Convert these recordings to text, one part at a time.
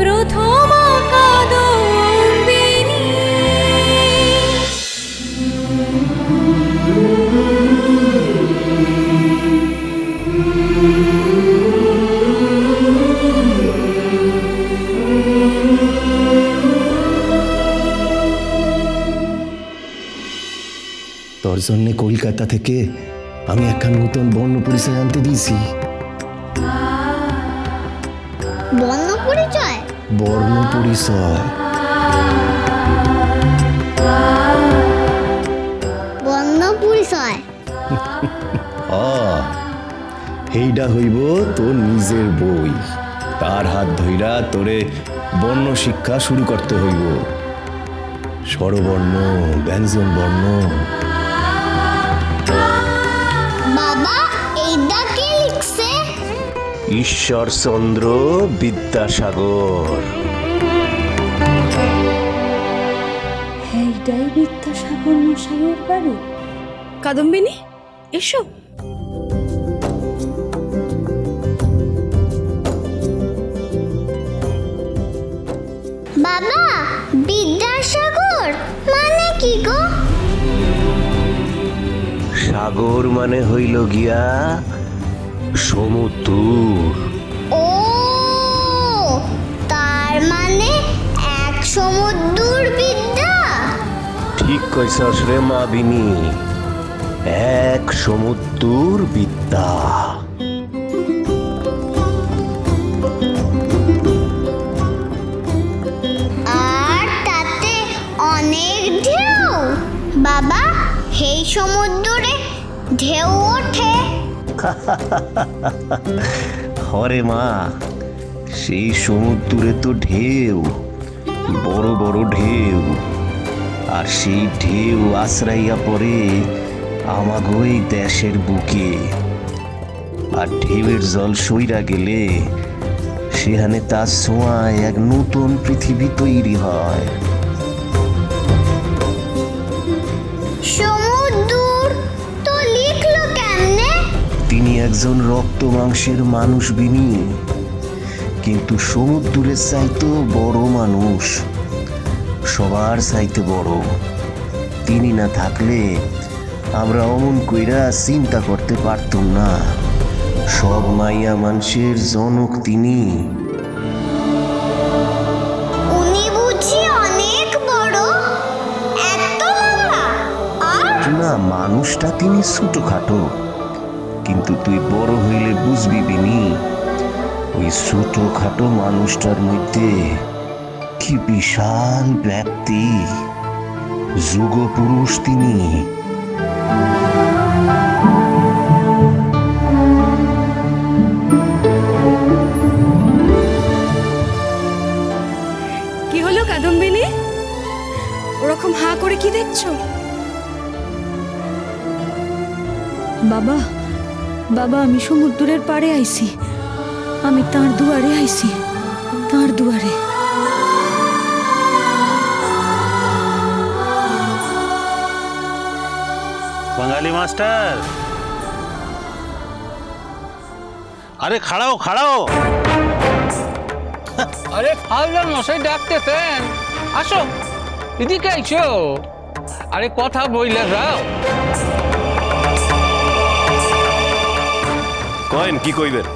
প্রথম কাদম্বিনী। তোর জন্য কলকাতা থেকে আমি একটা নতুন বর্ণ পরিচয় আনতে দিয়েছি। বর্ণ পরিচয়? বর্ণ পরিচয়। বর্ণ পরিচয়? এইটা হইব তোর নিজের বই। তার হাত ধইরা তোরে বর্ণ শিক্ষা শুরু করতে হইব। স্বরবর্ণ, ব্যঞ্জন বর্ণ। বাবা, এইটা কে লিখছে? ঈশ্বরচন্দ্র বিদ্যাসাগর। এইটাই বিদ্যাসাগর মশাইয়ের বাড়ি। কাদম্বিনী, এসো। বাবা, বিদ্যাসাগর মানে কি গো? সাগর মানে হইল গিয়া সমুদ্র। ও, তার মানে এক সমুদ্র বিদ্যা। ঠিক কইছস রে মা বিনি, এক সমুদ্র বিদ্যা। আর তাতে অনেক ঢেউ। বাবা, সেই সমুদ্রে ঢেউ ওঠে? হরে মা, সেই সমুদ্রে তো ঢেউ, বড় বড় ঢেউ। আর সেই ঢেউ আশ্রাইয়া পড়ে আমাগোই দেশের বুকে। আর ঢেউয়ের জল সইরা গেলে সেখানে তার ছোঁয়ায় এক নতুন পৃথিবী তৈরি হয়। সমুদ্র তো লিখলো কেমনে? তিনি একজন রক্ত মাংসের মানুষ বিনি, কিন্তু সমুদ্রের চাইতো বড় মানুষ, সবার চাইতে বড়। তিনি না থাকলে আমরা অমন কইরা চিন্তা করতে পারতাম না। সব মাইয়া মানুষের জনক তিনি। উনি বুঝি অনেক বড়, এত লম্বা? আর না, মানুষটা তিনি ছোটখাটো, কিন্তু তুই বড় হইলে বুঝবি বিনি, ওই ছোটখাটো মানুষটার মধ্যে কি বিশাল ব্যক্তি, যুগ পুরুষ তিনি। কি হলো কাদম্বিনী, ওরকম হাঁ করে কি দেখছো? বাবা, বাবা, আমি সমুদ্রের পাড়ে আইছি। আমি তার দুয়ারে আইছি, তার দুয়ারে। বাঙালি মাস্টার, আরে খাড়াও খাড়াও। আরে হালদার মশাই ডাকতেছেন, আসো এদিকে আইছো। আরে কথা বইলে যাও। কয়েন কি কইবেন?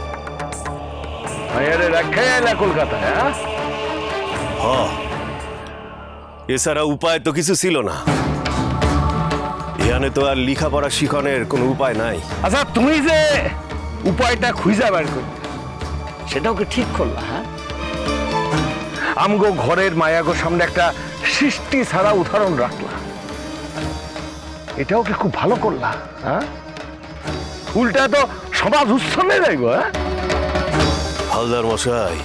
আরে রাখে এলা কলকাতায়। এছাড়া উপায় তো কিছু ছিল না। এখানে তো আর লেখাপড়া শিখনের কোনো উপায় নাই। আচ্ছা, তুমি যে উপায়টা খুঁজা বের করলে সেটাও কি ঠিক করলা? হ্যাঁ, আমগো ঘরের মায়াগো সামনে একটা সৃষ্টি ছাড়া উদাহরণ রাখলা, এটাও কি খুব ভালো করলা? হ্যাঁ, উল্টা তো সমাজ উচ্ছন্নে যাইব। হ্যাঁ হালদার মশাই,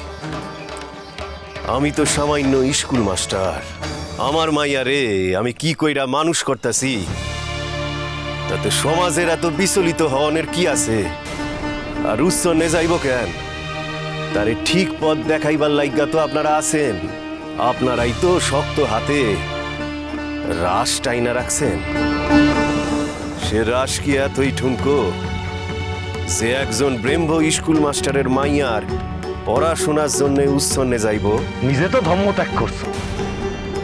আমি তো সামান্য স্কুল মাস্টার। আমার মাইয়া রে আমি কি কইরা মানুষ করতেছি, তাতে সমাজের এত বিচলিত হওয়ানের কি আছে? আর উচ্ছন্নে যাইব কেন? তারে ঠিক পথ দেখাইবার লাইগা তো আপনারা আছেন। আপনারাই তো শক্ত হাতে রাস টাইনা রাখছেন। সে রাস কি এতই ঠুনকো যে একজন ব্রেহ্ম স্কুল মাস্টারের মাইয়ার পড়াশোনার জন্য উচ্ছন্নে যাইব। নিজে তো ধর্ম ত্যাগ করছো,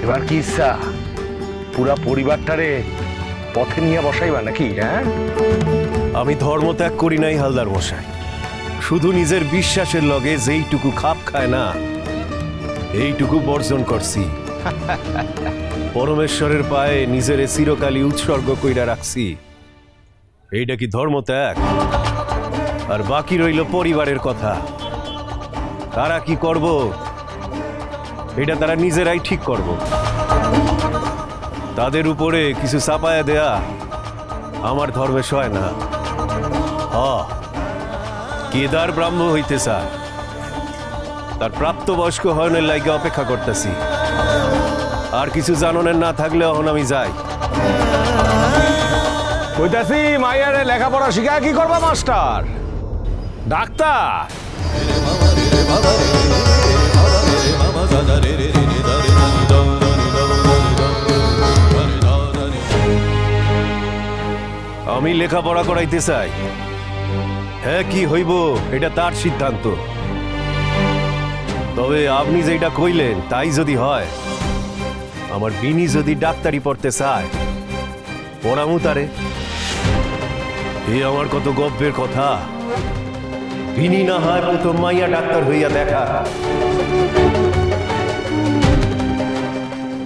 এবার কি ইচ্ছা পুরা পরিবারটারে পথে নিয়ে বসাইবা নাকি? হ্যাঁ, আমি ধর্ম ত্যাগ করি নাই হালদার মশাই, শুধু নিজের বিশ্বাসের লগে যেইটুকু খাপ খায় না এইটুকু বর্জন করছি। পরমেশ্বরের পায়ে নিজের চিরকালই উৎসর্গ কইরা রাখছি। এইটা কি ধর্ম ত্যাগ? আর বাকি রইল পরিবারের কথা। তারা কি করব এটা তারা নিজেরাই ঠিক করব। তাদের উপরে কিছু চাপায়া দেয়া আমার ধর্মে সয় না। কেদার ব্রাহ্ম হইতে চায়, তার প্রাপ্তবয়স্ক হয়নের লাইগে অপেক্ষা করতেছি। আর কিছু জাননের না থাকলে এখন আমি যাই। কইতাছি মাইয়ারে লেখাপড়া শিখা কি করবা মাস্টার? ডাক্তার? আমি লেখাপড়া করাইতে চাই। হ্যাঁ, কি হইব এটা তার সিদ্ধান্ত। তবে আপনি যেটা কইলেন তাই যদি হয়, আমার বিনি যদি ডাক্তারি পড়তে চায় পড়ামু তারে। এ আমার কত গর্বের কথা। বিনি না হয় প্রথম মাইয়া ডাক্তার হইয়া দেখা।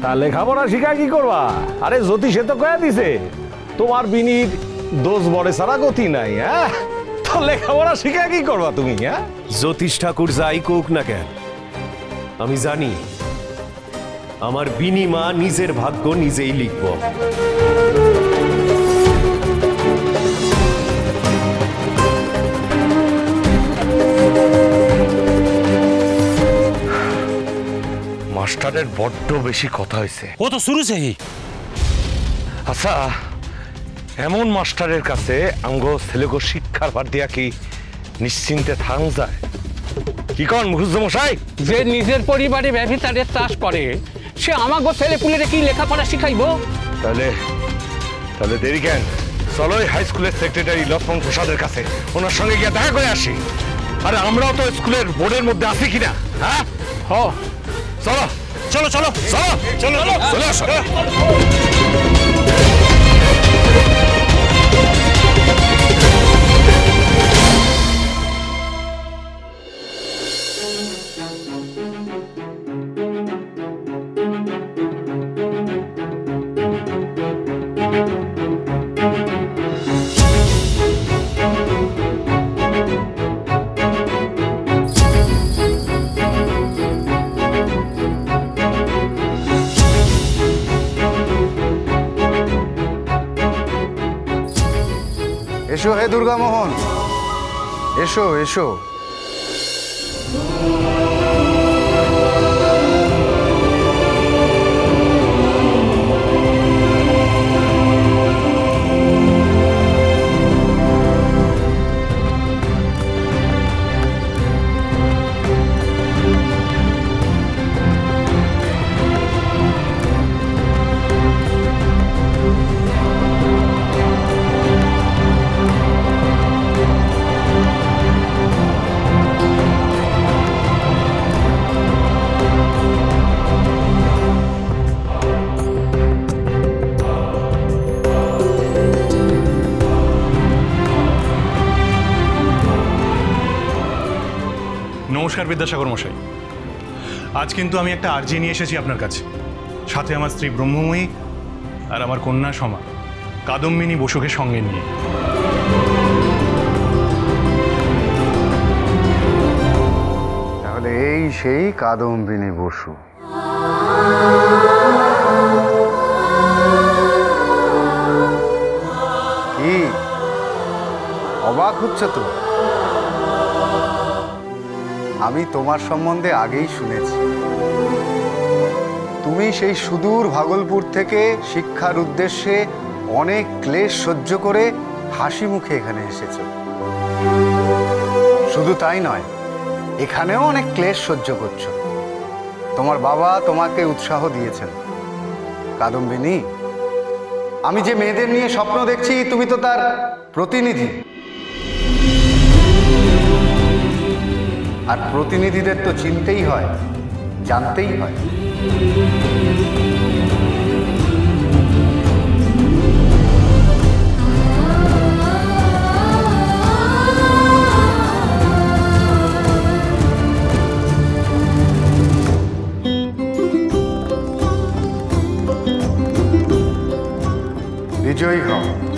তা লেখাপড়া শিখা কি করবা? আরে জ্যোতিষে তো কয়া দিছে তোমার বিনির দোষ বড়ে সারা গতি নাই। হ্যাঁ, তো লেখাপড়া শিখা কি করবা তুমি? হ্যাঁ, জ্যোতিষ ঠাকুর যাই কোক না কেন, আমি জানি আমার বিনি মা নিজের ভাগ্য নিজেই লিখব। মাস্টারের বড্ড বেশি কথা হয়েছে। ও তো শুরু সেই। আচ্ছা, এমন মাস্টারের কাছে আমগো ছেলেগো শিক্ষার ভার দিয়া কি নিশ্চিন্তে থাক যায়? কি কন মুখুজ্জমশাই? যে নিজের পরিবারে ব্যভিচারের চাষ করে সে আমাগো ছেলে পুলেরে কি লেখাপড়া শিখাইব? তাহলে দেরি কেন? চলো হাই স্কুলের সেক্রেটারি লক্ষ্মণ প্রসাদের কাছে, ওনার সঙ্গে গিয়ে দেখা করে আসি। আরে আমরাও তো স্কুলের বোর্ডের মধ্যে আছি কিনা? হ্যাঁ, চলো চলো চলো চলো চলো চলো আসো। এসো হে দুর্গা মোহন, এসো এসো। নমস্কার বিদ্যাসাগর মশাই, আজ কিন্তু আমি একটা আর্জি নিয়ে এসেছি আপনার কাছে, সাথে আমার স্ত্রী ব্রহ্মময়ী আর আমার কন্যা সমা কাদম্বিনী বসুকে সঙ্গে নিয়ে। তাহলে এই সেই কাদম্বিনী বসু। কি অবাক হচ্ছে তো? আমি তোমার সম্বন্ধে আগেই শুনেছি। তুমি সেই সুদূর ভাগলপুর থেকে শিক্ষার উদ্দেশ্যে অনেক ক্লেশ সহ্য করে হাসি মুখে এখানে এসেছো। শুধু তাই নয়, এখানেও অনেক ক্লেশ সহ্য করছো। তোমার বাবা তোমাকে উৎসাহ দিয়েছেন। কাদম্বিনী, আমি যে মেয়েদের নিয়ে স্বপ্ন দেখছি তুমি তো তার প্রতিনিধি। আর প্রতিনিধিদের তো চিনতেই হয়, জানতেই হয়। বিজয়ী হও।